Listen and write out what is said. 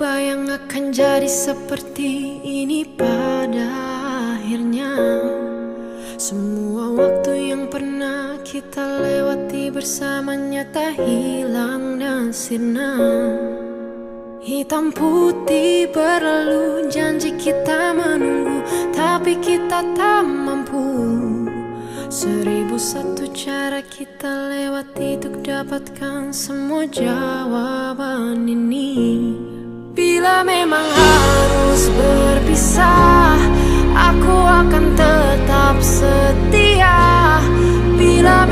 terbayang akan jadi seperti ini pada akhirnya. Semua waktu yang pernah kita lewati bersamanya tak hilang dan sirna. Hitam putih berlalu, janji kita menunggu, tapi kita tak mampu. 1001 cara kita lewati untuk dapatkan semua jawaban ini. Bila memang harus berpisah, aku akan tetap setia. Bila